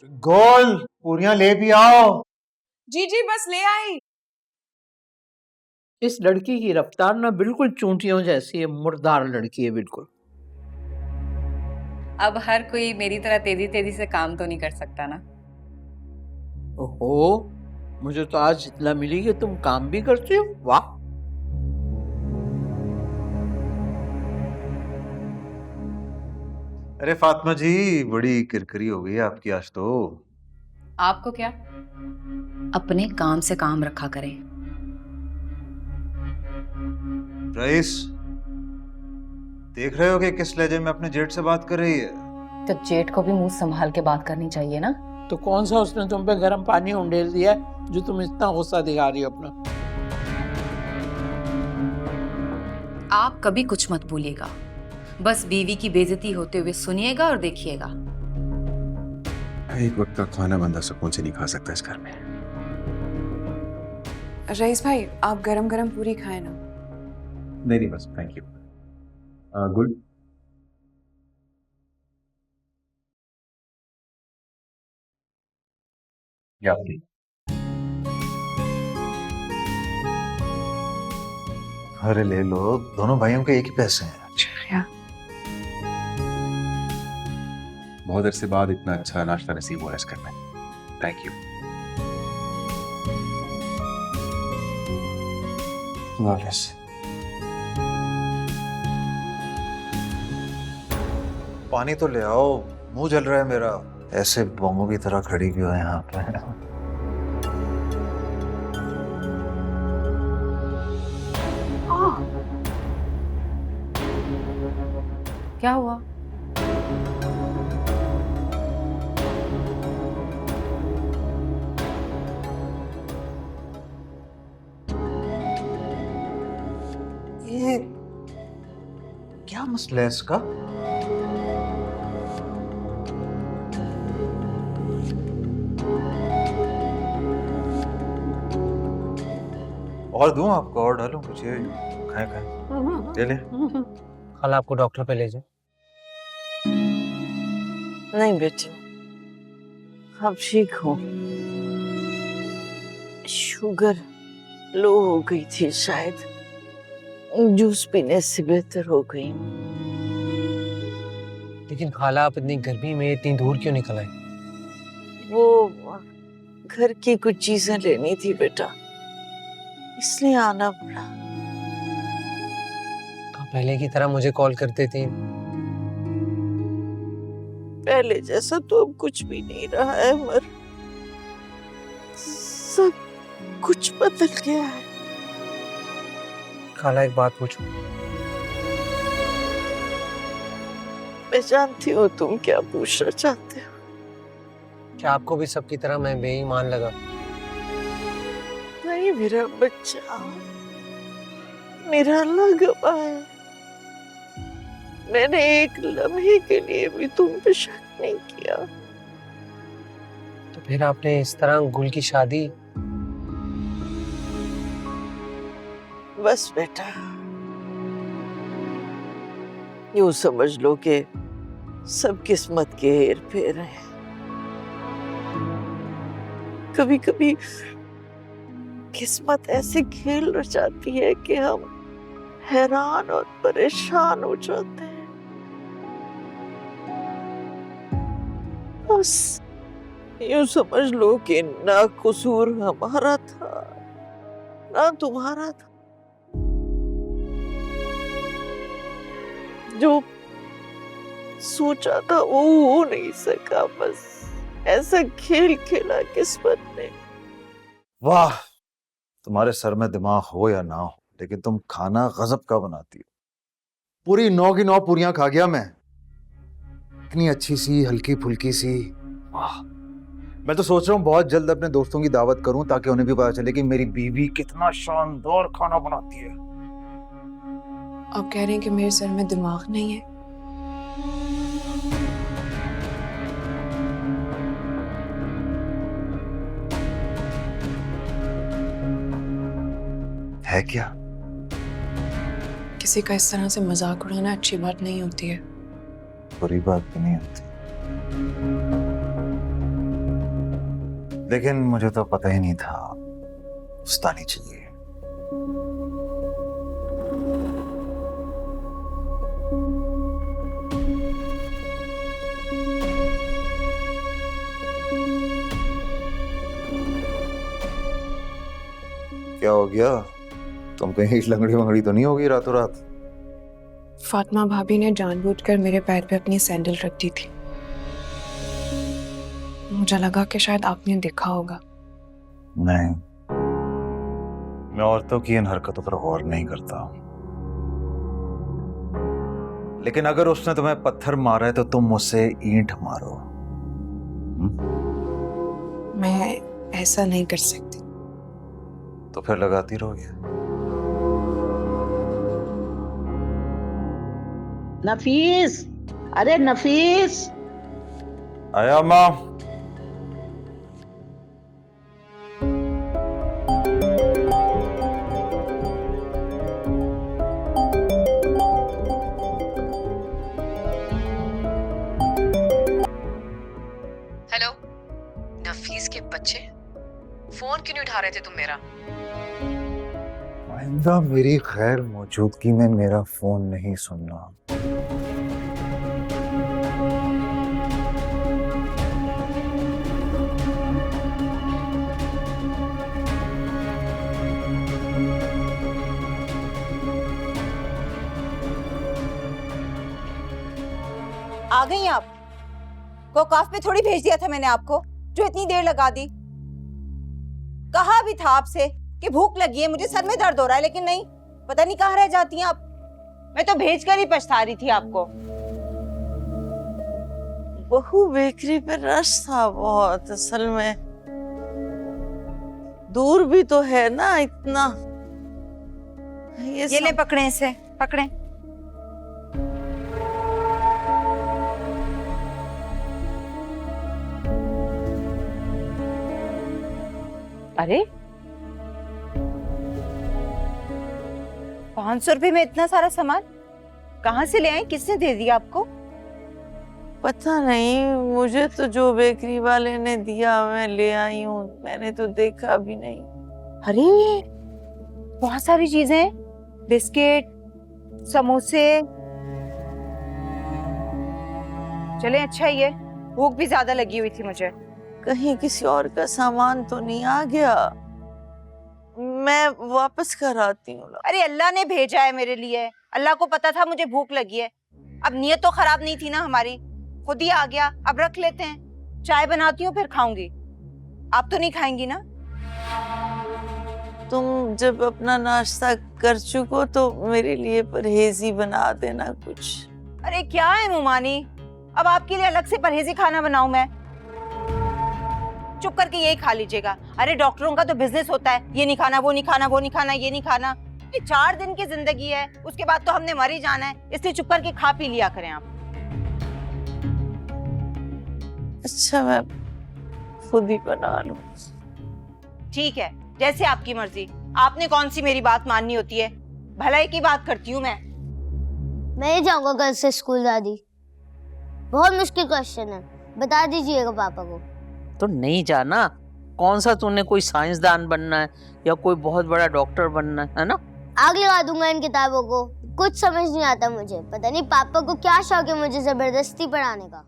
गोल पूरियां ले भी आओ। जी जी बस ले आई। इस लड़की की रफ्तार ना बिल्कुल चूंटियों जैसी है, मुर्दार लड़की है बिल्कुल। अब हर कोई मेरी तरह तेजी तेजी से काम तो नहीं कर सकता ना। ओहो, मुझे तो आज इतना मिली कि तुम काम भी करती हो। वाह। अरे फातिमा जी, बड़ी किरकिरी हो गई आपकी आज तो। आपको क्या, अपने काम से काम रखा करें। रईस, देख रहे हो कि किस लहजे में अपने जेठ से बात कर रही है? तो जेठ को भी मुंह संभाल के बात करनी चाहिए ना। तो कौन सा उसने तुम पे गर्म पानी उंडेल दिया है जो तुम इतना गुस्सा दिखा रही हो अपना? आप कभी कुछ मत बोलिएगा, बस बीवी की बेइज्जती होते हुए सुनिएगा और देखिएगा। एक वक्त का खाना बंदा सुकून से नहीं खा सकता इस घर में। रईस भाई आप गरम गरम पूरी खाए ना। नहीं बस थैंक यू। गुड। या प्लीज। अरे ले लो, दोनों भाइयों के एक ही पैसे हैं। बहुत अरसे बाद इतना अच्छा नाश्ता नसीब हुआ इस घर में। Thank you. पानी तो ले आओ, मुंह जल रहा है मेरा। ऐसे बॉम्बों की तरह खड़ी क्यों है यहाँ पे? क्या हुआ? ये क्या मसला है इसका? और दूं आपको, और डालूं कुछ? ये खाएं खाएं, ले ले। कल आपको डॉक्टर पे ले जाए। नहीं बेटे, अब ठीक हो। शुगर लो हो गई थी शायद, जूस पीने से बेहतर हो गई। लेकिन खाला आप इतनी गर्मी में इतनी दूर क्यों निकल आए? वो घर की कुछ चीजें लेनी थी बेटा, इसलिए आना पड़ा। आप पहले की तरह मुझे कॉल करते थे। पहले जैसा तो अब कुछ भी नहीं रहा है, मर सब कुछ बदल गया है। खाला एक बात पूछूं? मैं जानती हूँ तुम क्या पूछना चाहते हो। क्या आपको भी सबकी तरह मैं बेईमान लगा? नहीं मेरा बच्चा, मेरा अल्लाह गवाह है, मैंने एक लम्हे के लिए भी तुम पे शक नहीं किया। तो फिर आपने इस तरह गुल की शादी? बस बेटा, यूं समझ लो कि सब किस्मत के हेर फेर हैं। कभी कभी किस्मत ऐसे खेल रचाती है कि हम हैरान और परेशान हो जाते हैं। बस यूं समझ लो कि ना कसूर हमारा था ना तुम्हारा था। जो सोचा था वो हो नहीं सका, बस ऐसा खेल खेला किस्मत ने। वाह, तुम्हारे सर में दिमाग हो या ना हो, लेकिन तुम खाना गजब का बनाती हो। पूरी 9 की 9 पूरियां खा गया मैं। इतनी अच्छी सी, हल्की फुल्की सी। वाह, मैं तो सोच रहा हूँ बहुत जल्द अपने दोस्तों की दावत करूं ताकि उन्हें भी पता चले कि मेरी बीवी कितना शानदार खाना बनाती है। आप कह रहे हैं कि मेरे सर में दिमाग नहीं है? है क्या? किसी का इस तरह से मजाक उड़ाना अच्छी बात नहीं होती है। बुरी बात भी नहीं होती। लेकिन मुझे तो पता ही नहीं था उस्तानी चाहिए। क्या हो गया? तुम कहीं लंगड़ी वंगड़ी तो नहीं होगी रातों रात? फातिमा भाभी ने जानबूझकर मेरे पैर पे अपनी सैंडल रख दी थी। मुझे लगा कि शायद आपने देखा होगा। नहीं, मैं औरतों की इन हरकतों पर गौर नहीं करता। लेकिन अगर उसने तुम्हें पत्थर मारा है तो तुम मुझसे ईंट मारो। मैं ऐसा नहीं कर सकती। तो फिर लगाती रहोगे। नफीस, अरे नफीस, आया माँ। हेलो नफीस के बच्चे, फोन क्यों नहीं उठा रहे थे तुम मेरा? आइंदा मेरी खैर मौजूदगी में मेरा फोन नहीं सुनना। आ गई आप? कोकाफ पे थोड़ी भेज दिया था मैंने आपको जो इतनी देर लगा दी। कहा भी था आपसे कि भूख लगी है, मुझे सर में दर्द हो रहा है, लेकिन नहीं, पता नहीं कहाँ रह जाती हैं आप। मैं तो भेजकर ही पछता रही थी आपको। बहू बेकरी पे रश था बहुत, असल में दूर भी तो है ना इतना। ये ले पकड़े, इसे पकड़े। अरे 500 रुपए में इतना सारा सामान कहाँ से ले आई? किसने दे दिया आपको? पता नहीं, मुझे तो जो बेकरी वाले ने दिया मैं ले आई हूँ, मैंने तो देखा भी नहीं। अरे बहुत सारी चीजें, बिस्किट, समोसे। चले अच्छा ही है, भूख भी ज्यादा लगी हुई थी मुझे। कहीं किसी और का सामान तो नहीं आ गया? मैं वापस कर आती हूँ। अरे अल्लाह ने भेजा है मेरे लिए, अल्लाह को पता था मुझे भूख लगी है। अब नीयत तो खराब नहीं थी ना हमारी, खुद ही आ गया। अब रख लेते हैं, चाय बनाती हूँ फिर खाऊंगी। आप तो नहीं खाएंगी ना? तुम जब अपना नाश्ता कर चुको तो मेरे लिए परहेजी बना देना कुछ। अरे क्या है मुमानी, अब आपके लिए अलग से परहेजी खाना बनाऊं मैं? चुप करके यही खा लीजिएगा। अरे डॉक्टरों का तो बिजनेस होता है, ये नहीं खाना, वो नहीं खाना, वो नहीं खाना, ये नहीं खाना। ये 4 दिन की जिंदगी है, उसके बाद तो हमने मर ही जाना है, इसलिए चुप करके खा पी लिया करें आप। अच्छा मैं खुद ही बना लूं। ठीक है, जैसे आपकी मर्जी। आपने कौन सी मेरी बात माननी होती है? भलाई की बात करती हूँ मैं। मैं नहीं जाऊंगा कल से स्कूल दादी। बहुत मुश्किल क्वेश्चन है, बता दीजिएगा पापा को। तो नहीं जाना। कौन सा तूने कोई साइंसदान बनना है या कोई बहुत बड़ा डॉक्टर बनना है ना? आग लगा दूंगा इन किताबों को, कुछ समझ नहीं आता मुझे। पता नहीं पापा को क्या शौक है मुझे जबरदस्ती पढ़ाने का।